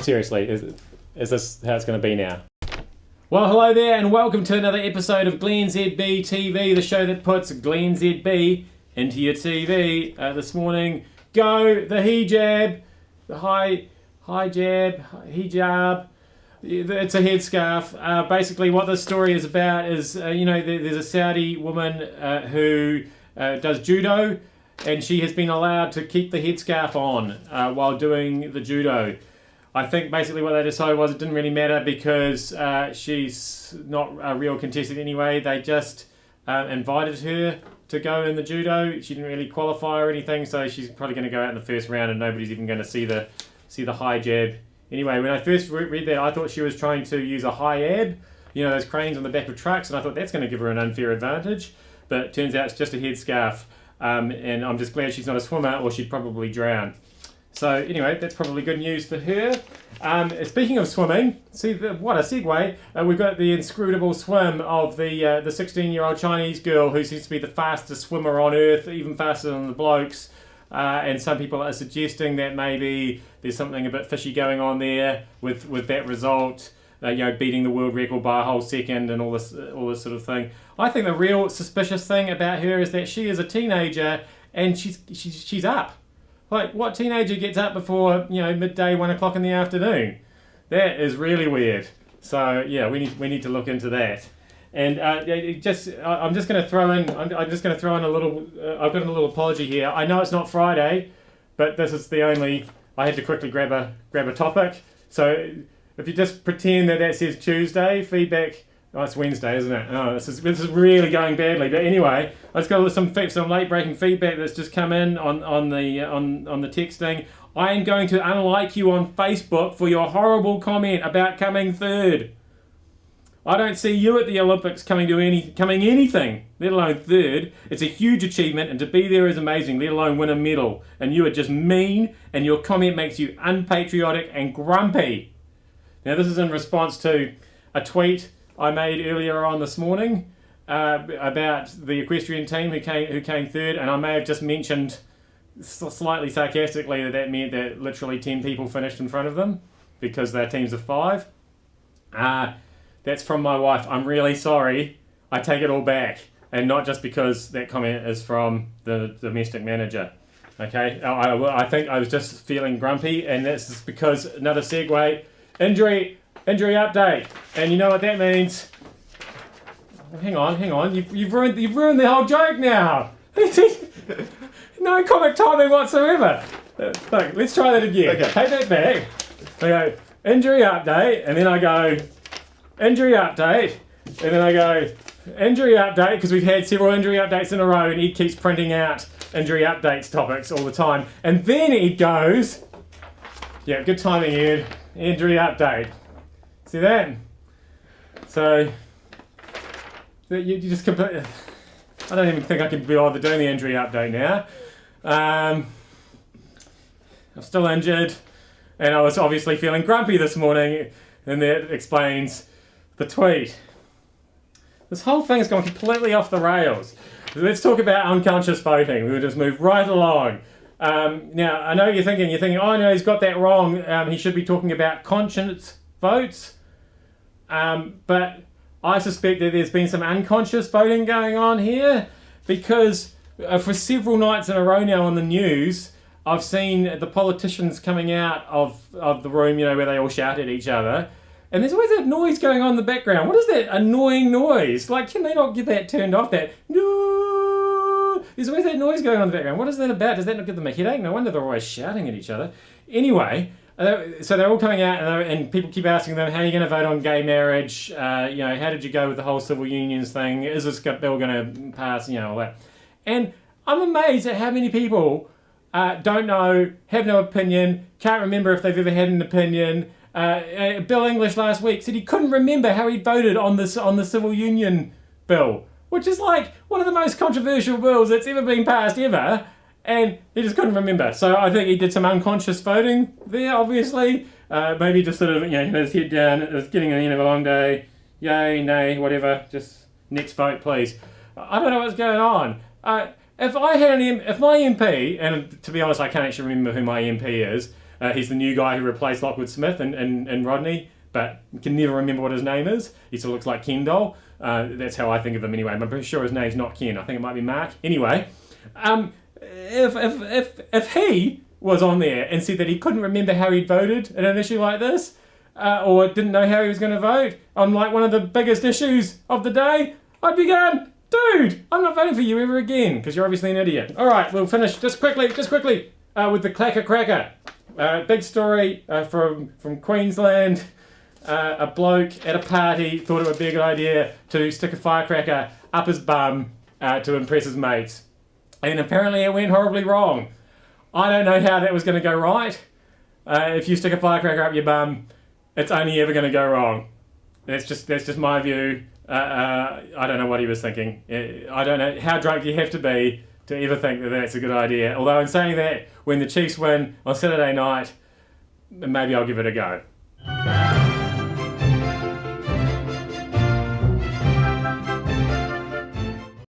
seriously, is this how it's going to be now? Well, hello there, and welcome to another episode of glennzb TV, the show that puts glennzb into your TV. This morning, go the hijab, the hijab. It's a headscarf. Basically, what this story is about is, there's a Saudi woman who does judo, and she has been allowed to keep the headscarf on while doing the judo. I think basically what they decided was it didn't really matter because she's not a real contestant anyway. They just invited her to go in the judo. She didn't really qualify or anything, so she's probably going to go out in the first round and nobody's even going to see the hijab. Anyway, when I first read that, I thought she was trying to use a Hijab, those cranes on the back of trucks, and I thought that's going to give her an unfair advantage. But it turns out it's just a headscarf, and I'm just glad she's not a swimmer or she'd probably drown. So anyway, that's probably good news for her. Speaking of swimming, what a segue. We've got the inscrutable swim of the 16-year-old Chinese girl who seems to be the fastest swimmer on earth, even faster than the blokes. And some people are suggesting that maybe there's something a bit fishy going on there with that result, beating the world record by a whole second and all this sort of thing. I think the real suspicious thing about her is that she is a teenager and she's up. Like, what teenager gets up before, midday, 1 o'clock in the afternoon? That is really weird. So, yeah, we need to look into that. And I'm just going to throw in a little. I've got a little apology here. I know it's not Friday, but this is the only. I had to quickly grab a topic. So if you just pretend that says Tuesday, feedback. Oh, it's Wednesday, isn't it? Oh, this is really going badly. But anyway, I just got some late breaking feedback that's just come in on the texting. I am going to unlike you on Facebook for your horrible comment about coming third. I don't see you at the Olympics coming anything, let alone third. It's a huge achievement, and to be there is amazing, let alone win a medal. And you are just mean, and your comment makes you unpatriotic and grumpy. Now, this is in response to a tweet I made earlier on this morning about the equestrian team who came third, and I may have just mentioned slightly sarcastically that meant that literally 10 people finished in front of them because their teams of 5. That's from my wife. I'm really sorry. I take it all back. And not just because that comment is from the domestic manager. Okay? I think I was just feeling grumpy, and this is because, another segue, injury update. And you know what that means? Hang on. You've ruined the whole joke now. No comic timing whatsoever. Look, let's try that again. Okay. Take that back. I go, injury update, and then I go, injury update, and then I go, injury update, because we've had several injury updates in a row, and Ed keeps printing out injury updates topics all the time. And then Ed goes, yeah, good timing, Ed, injury update. See that? So, you just completely, I don't even think I can be bothered doing the injury update now. I'm still injured, and I was obviously feeling grumpy this morning, and that explains the tweet. This whole thing has gone completely off the rails. Let's talk about unconscious voting. We'll just move right along. Now, I know you're thinking, oh no, he's got that wrong. He should be talking about conscious votes. But I suspect that there's been some unconscious voting going on here because for several nights in a row now on the news, I've seen the politicians coming out of the room, where they all shout at each other. And there's always that noise going on in the background. What is that annoying noise? Like, can they not get that turned off? That no. There's always that noise going on in the background. What is that about? Does that not give them a headache? No wonder they're always shouting at each other. Anyway, so they're all coming out, and people keep asking them, how are you going to vote on gay marriage? How did you go with the whole civil unions thing? Is this bill going to pass? All that. And I'm amazed at how many people don't know, have no opinion, can't remember if they've ever had an opinion. Bill English last week said he couldn't remember how he voted on the civil union bill, which is like one of the most controversial bills that's ever been passed ever, and he just couldn't remember. So I think he did some unconscious voting there, obviously. Maybe just sort of, his head down, it was getting the end of a long day, yay, nay, whatever, just next vote, please. I don't know what's going on. If my MP, and to be honest, I can't actually remember who my MP is, He's the new guy who replaced Lockwood Smith and Rodney, but can never remember what his name is. He sort of looks like Ken doll. That's how I think of him anyway. I'm pretty sure his name's not Ken. I think it might be Mark. Anyway, if he was on there and said that he couldn't remember how he'd voted in an issue like this, or didn't know how he was going to vote on like one of the biggest issues of the day, I'd be going, dude, I'm not voting for you ever again because you're obviously an idiot. All right, we'll finish just quickly with the clacker cracker. Big story from Queensland. A bloke at a party thought it would be a good idea to stick a firecracker up his bum to impress his mates. And apparently it went horribly wrong. I don't know how that was going to go right. If you stick a firecracker up your bum, it's only ever going to go wrong. That's just my view. I don't know what he was thinking. I don't know how drunk you have to be to ever think that that's a good idea. Although in saying that, when the Chiefs win on Saturday night, maybe I'll give it a go.